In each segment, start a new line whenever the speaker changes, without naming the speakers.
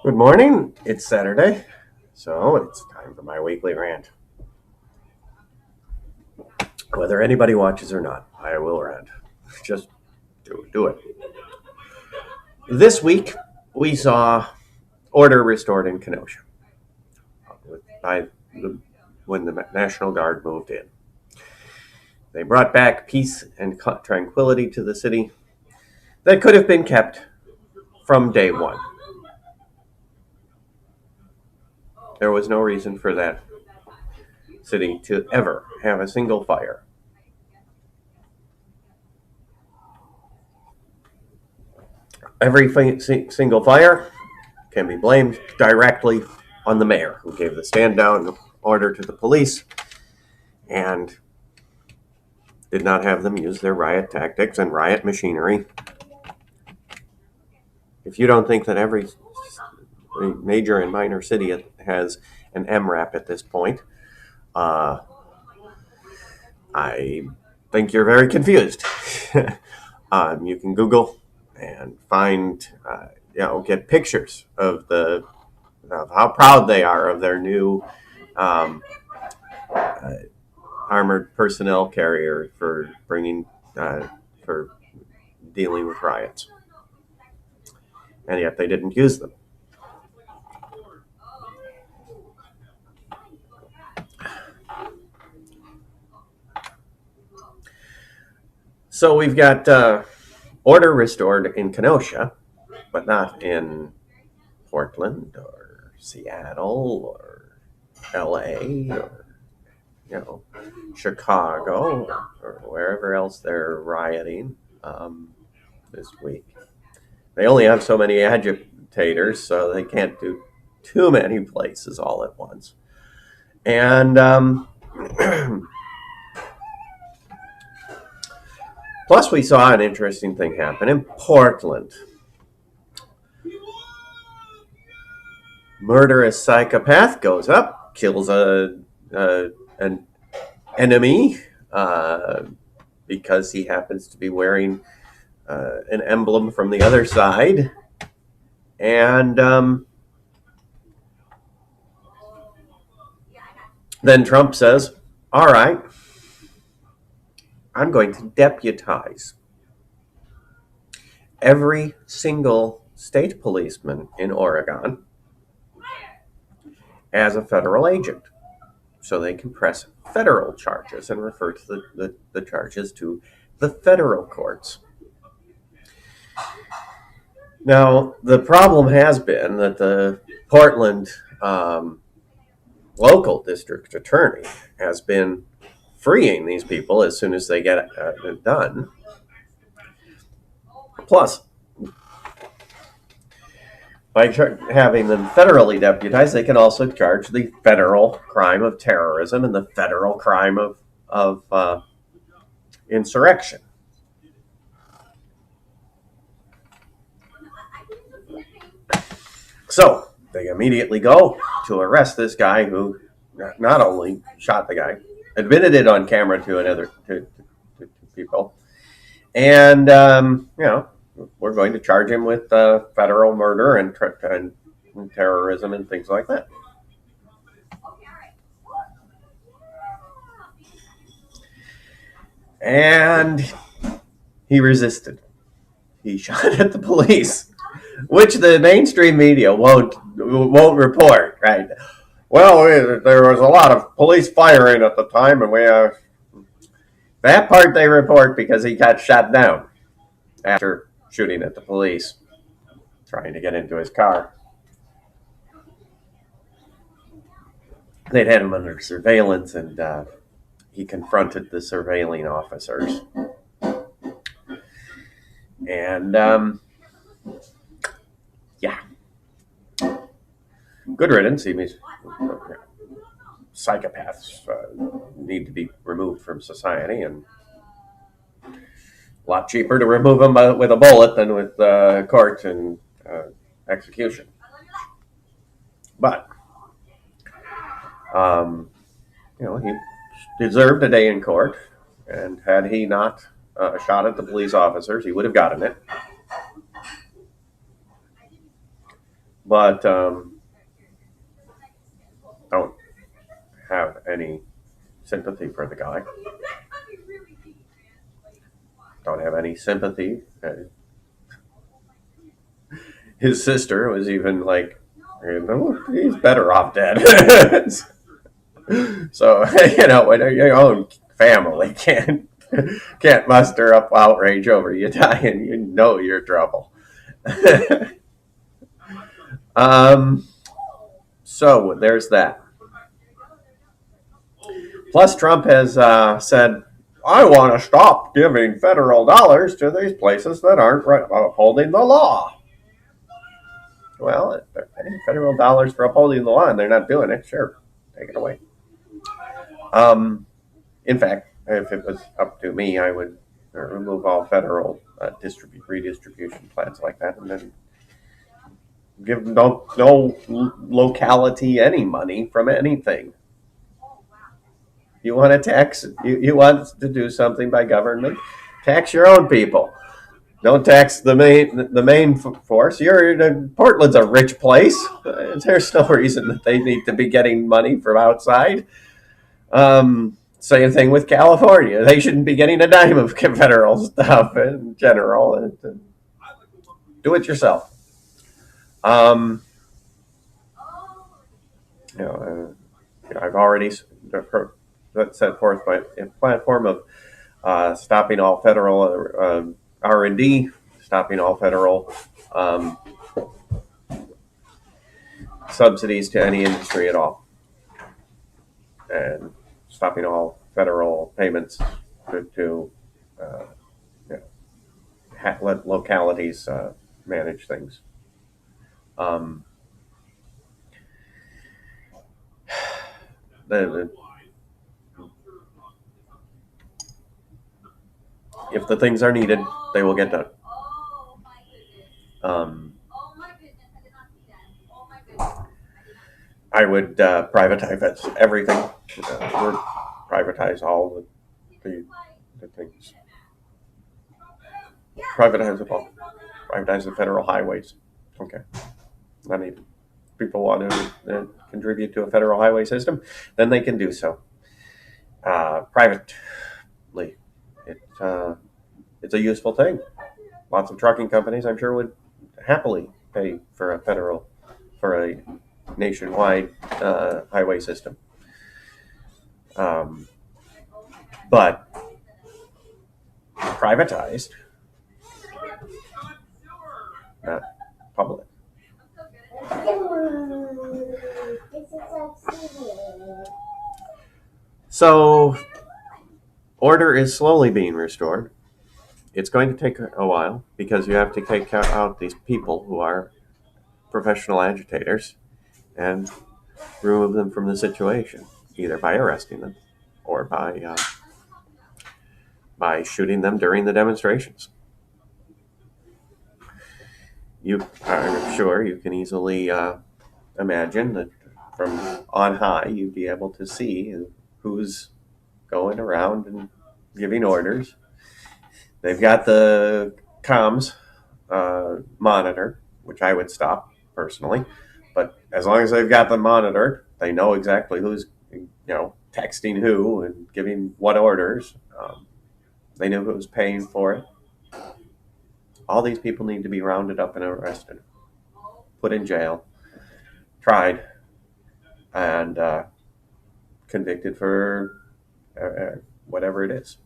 Good morning. It's Saturday, so it's time for my weekly rant. Whether anybody watches or not, I will rant. Just do it. This week, we saw order restored in Kenosha by when the National Guard moved in. They brought back peace and tranquility to the city that could have been kept from day one. There was no reason for that city to ever have a single fire. Every single fire can be blamed directly on the mayor, who gave the stand down order to the police and did not have them use their riot tactics and riot machinery. If you don't think that every major and minor city has an MRAP at this point, I think you're very confused. You can Google and find, get pictures of how proud they are of their new armored personnel carrier for dealing with riots, and yet they didn't use them. So we've got order restored in Kenosha, but not in Portland or Seattle or LA or Chicago or wherever else they're rioting this week. They only have so many agitators, so they can't do too many places all at once. And plus, we saw an interesting thing happen in Portland. Murderous psychopath goes up, kills an enemy because he happens to be wearing an emblem from the other side. And then Trump says, all right, I'm going to deputize every single state policeman in Oregon as a federal agent, so they can press federal charges and refer to the charges to the federal courts. Now, the problem has been that the Portland local district attorney has been freeing these people as soon as they get it done. Plus, by having them federally deputized, they can also charge the federal crime of terrorism and the federal crime of insurrection. So they immediately go to arrest this guy who not only shot the guy, admitted it on camera to people, and we're going to charge him with federal murder and terrorism and things like that. And he resisted. He shot at the police, which the mainstream media won't report, right? Well, there was a lot of police firing at the time, and that part they report because he got shot down after shooting at the police, trying to get into his car. They'd had him under surveillance, and he confronted the surveilling officers. And good riddance. Psychopaths need to be removed from society, and a lot cheaper to remove them with a bullet than with court and execution. But he deserved a day in court, and had he not shot at the police officers, he would have gotten it. but don't have any sympathy for the guy. Don't have any sympathy. His sister was even like, he's better off dead. So when your own family can't muster up outrage over you dying, you're trouble. um, so there's that. Plus, Trump has said, "I want to stop giving federal dollars to these places that aren't upholding the law." Well, if they're paying federal dollars for upholding the law and they're not doing it, sure, take it away. In fact, if it was up to me, I would remove all federal redistribution plans like that, and then give no locality any money from anything. You want to tax? You want to do something by government? Tax your own people. Don't tax the main force. Portland's a rich place. There's no reason that they need to be getting money from outside. Same thing with California. They shouldn't be getting a dime of federal stuff in general. Do it yourself. I've already set forth my platform of stopping all federal R&D, stopping all federal subsidies to any industry at all, and stopping all federal payments to let localities manage things. If the things are needed, they will get done. I would privatize everything. Privatize all the things. Privatize it all. Privatize the federal highways. Okay. I mean, people want to contribute to a federal highway system, then they can do so. Privately, it's a useful thing. Lots of trucking companies, I'm sure, would happily pay for a nationwide highway system. But privatized, not public. So, order is slowly being restored. It's going to take a while because you have to take out these people who are professional agitators and remove them from the situation, either by arresting them or by shooting them during the demonstrations. I'm sure you can easily imagine that from on high you'd be able to see who's going around and giving orders. They've got the comms monitor, which I would stop personally. But as long as they've got them monitored, they know exactly who's texting who and giving what orders. They know who's paying for it. All these people need to be rounded up and arrested, put in jail, tried, and convicted for whatever it is.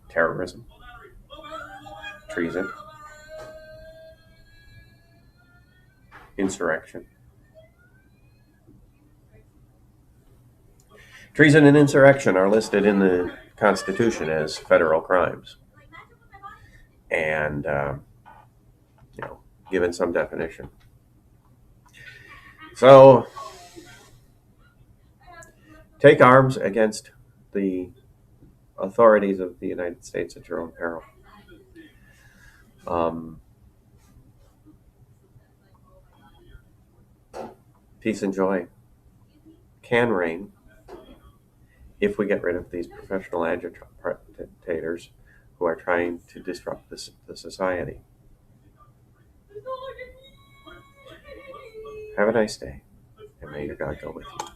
Terrorism, treason, insurrection. Treason and insurrection are listed in the Constitution as federal crimes, and given some definition. So, take arms against the authorities of the United States at your own peril. Peace and joy can reign if we get rid of these professional agitators who are trying to disrupt the society. Have a nice day, and may your God go with you.